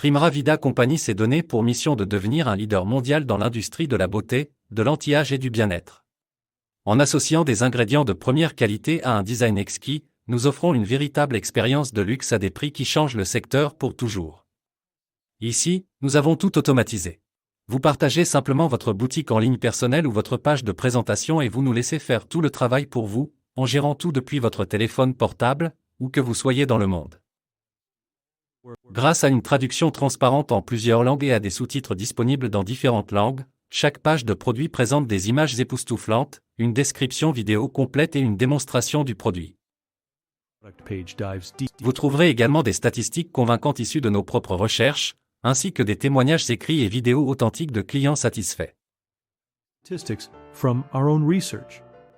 Primera Vida Company s'est donné pour mission de devenir un leader mondial dans l'industrie de la beauté, de l'anti-âge et du bien-être. En associant des ingrédients de première qualité à un design exquis, nous offrons une véritable expérience de luxe à des prix qui changent le secteur pour toujours. Ici, nous avons tout automatisé. Vous partagez simplement votre boutique en ligne personnelle ou votre page de présentation et vous nous laissez faire tout le travail pour vous, en gérant tout depuis votre téléphone portable, où que vous soyez dans le monde. Grâce à une traduction transparente en plusieurs langues et à des sous-titres disponibles dans différentes langues, chaque page de produit présente des images époustouflantes, une description vidéo complète et une démonstration du produit. Vous trouverez également des statistiques convaincantes issues de nos propres recherches, ainsi que des témoignages écrits et vidéos authentiques de clients satisfaits.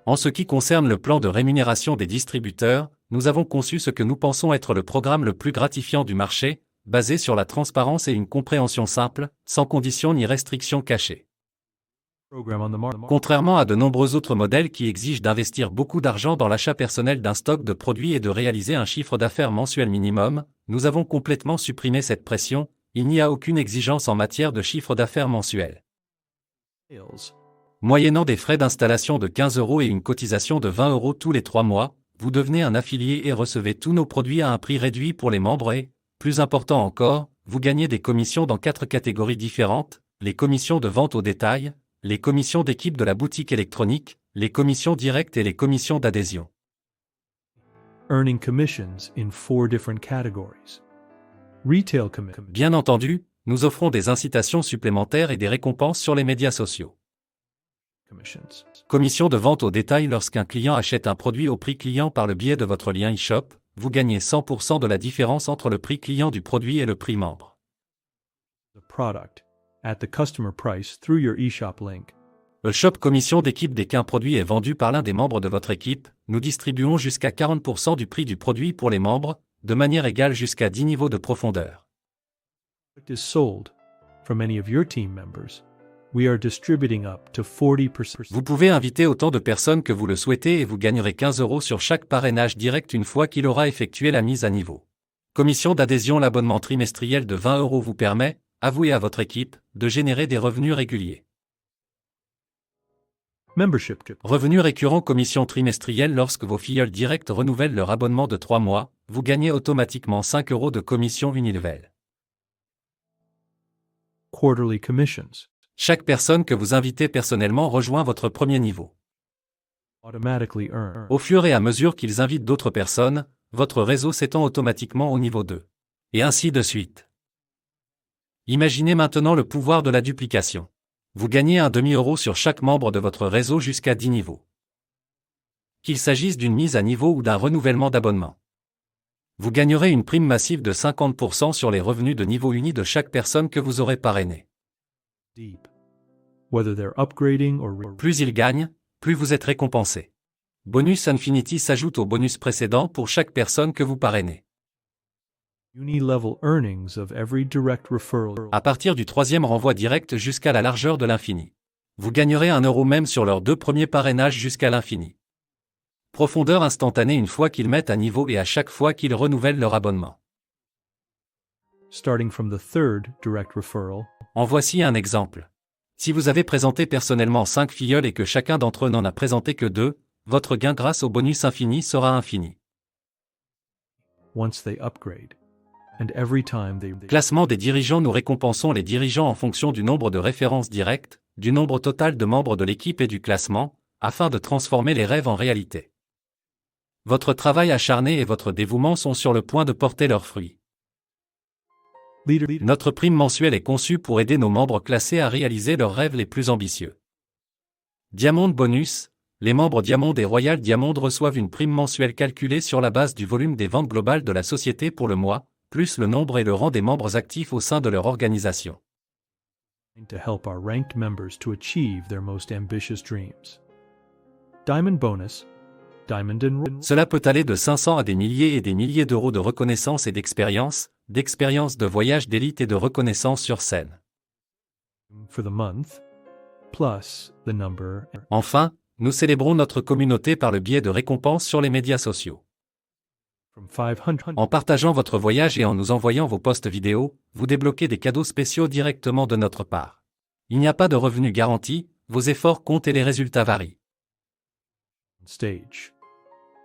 En ce qui concerne le plan de rémunération des distributeurs, nous avons conçu ce que nous pensons être le programme le plus gratifiant du marché, basé sur la transparence et une compréhension simple, sans conditions ni restrictions cachées. Contrairement à de nombreux autres modèles qui exigent d'investir beaucoup d'argent dans l'achat personnel d'un stock de produits et de réaliser un chiffre d'affaires mensuel minimum, nous avons complètement supprimé cette pression, il n'y a aucune exigence en matière de chiffre d'affaires mensuel. Moyennant des frais d'installation de 15 € et une cotisation de 20 € tous les 3 mois, vous devenez un affilié et recevez tous nos produits à un prix réduit pour les membres et, plus important encore, vous gagnez des commissions dans 4 catégories différentes, les commissions de vente au détail, les commissions d'équipe de la boutique électronique, les commissions directes et les commissions d'adhésion. Earning commissions in 4 different categories. Retail commissions. Bien entendu, nous offrons des incitations supplémentaires et des récompenses sur les médias sociaux. Commission de vente au détail. Lorsqu'un client achète un produit au prix client par le biais de votre lien e-shop, vous gagnez 100% de la différence entre le prix client du produit et le prix membre. At the customer price through your eShop link. Le shop commission d'équipe. Dès qu'un produit est vendu par l'un des membres de votre équipe, nous distribuons jusqu'à 40% du prix du produit pour les membres, de manière égale jusqu'à 10 niveaux de profondeur. Is sold from any of your team members. We are distributing up to 40%. Vous pouvez inviter autant de personnes que vous le souhaitez et vous gagnerez 15 € sur chaque parrainage direct une fois qu'il aura effectué la mise à niveau. Commission d'adhésion. L'abonnement trimestriel de 20 € vous permet, à vous et à votre équipe, de générer des revenus réguliers. Revenus récurrents. Commission trimestrielle. Lorsque vos filleuls directs renouvellent leur abonnement de 3 mois, vous gagnez automatiquement 5 € de commission unilevel. Quarterly commissions. Chaque personne que vous invitez personnellement rejoint votre premier niveau. Automatically earn. Au fur et à mesure qu'ils invitent d'autres personnes, votre réseau s'étend automatiquement au niveau 2. Et ainsi de suite. Imaginez maintenant le pouvoir de la duplication. Vous gagnez un demi-euro sur chaque membre de votre réseau jusqu'à 10 niveaux. Qu'il s'agisse d'une mise à niveau ou d'un renouvellement d'abonnement. Vous gagnerez une prime massive de 50% sur les revenus de niveau uni de chaque personne que vous aurez parrainé. Plus ils gagnent, plus vous êtes récompensé. Bonus Infinity s'ajoute au bonus précédent pour chaque personne que vous parrainez. À partir du 3e renvoi direct jusqu'à la largeur de l'infini. Vous gagnerez 1 € même sur leurs 2 premiers parrainages jusqu'à l'infini. Profondeur instantanée une fois qu'ils mettent à niveau et à chaque fois qu'ils renouvellent leur abonnement. Starting from the 3rd direct referral. En voici un exemple. Si vous avez présenté personnellement 5 filleuls et que chacun d'entre eux n'en a présenté que 2, votre gain grâce au bonus infini sera infini. Once they upgrade. And every time they... Classement des dirigeants. Nous récompensons les dirigeants en fonction du nombre de références directes, du nombre total de membres de l'équipe et du classement, afin de transformer les rêves en réalité. Votre travail acharné et votre dévouement sont sur le point de porter leurs fruits. Notre prime mensuelle est conçue pour aider nos membres classés à réaliser leurs rêves les plus ambitieux. Diamond Bonus. Les membres Diamond et Royal Diamond reçoivent une prime mensuelle calculée sur la base du volume des ventes globales de la société pour le mois, plus le nombre et le rang des membres actifs au sein de leur organisation. To help our ranked members to achieve their most ambitious dreams. Diamond Bonus. Diamond and... Cela peut aller de 500 à des milliers et des milliers d'euros de reconnaissance et d'expérience de voyage d'élite et de reconnaissance sur scène. For the month, plus the number... Enfin, nous célébrons notre communauté par le biais de récompenses sur les médias sociaux. From 500 En partageant votre voyage et en nous envoyant vos posts vidéo, vous débloquez des cadeaux spéciaux directement de notre part. Il n'y a pas de revenu garanti, vos efforts comptent et les résultats varient. stage.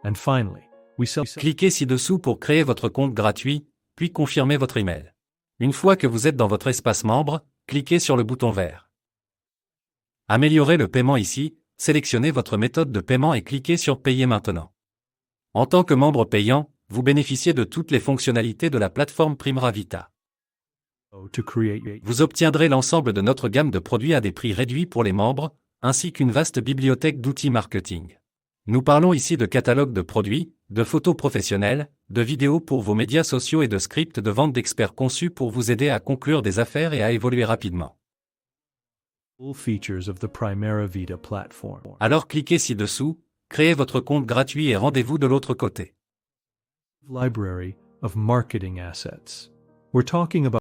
And finally, we sell Cliquez ci-dessous pour créer votre compte gratuit, puis confirmez votre email. Une fois que vous êtes dans votre espace membre, cliquez sur le bouton vert. Améliorez le paiement ici, sélectionnez votre méthode de paiement et cliquez sur Payer maintenant. En tant que membre payant, vous bénéficiez de toutes les fonctionnalités de la plateforme Primera Vita. to create Vous obtiendrez l'ensemble de notre gamme de produits à des prix réduits pour les membres, ainsi qu'une vaste bibliothèque d'outils marketing. Nous parlons ici de catalogues de produits, de photos professionnelles, de vidéos pour vos médias sociaux et de scripts de vente d'experts conçus pour vous aider à conclure des affaires et à évoluer rapidement. full features of the Primera Vita platform. Alors cliquez ci-dessous, créez votre compte gratuit et rendez-vous de l'autre côté. Library of marketing assets. We're talking about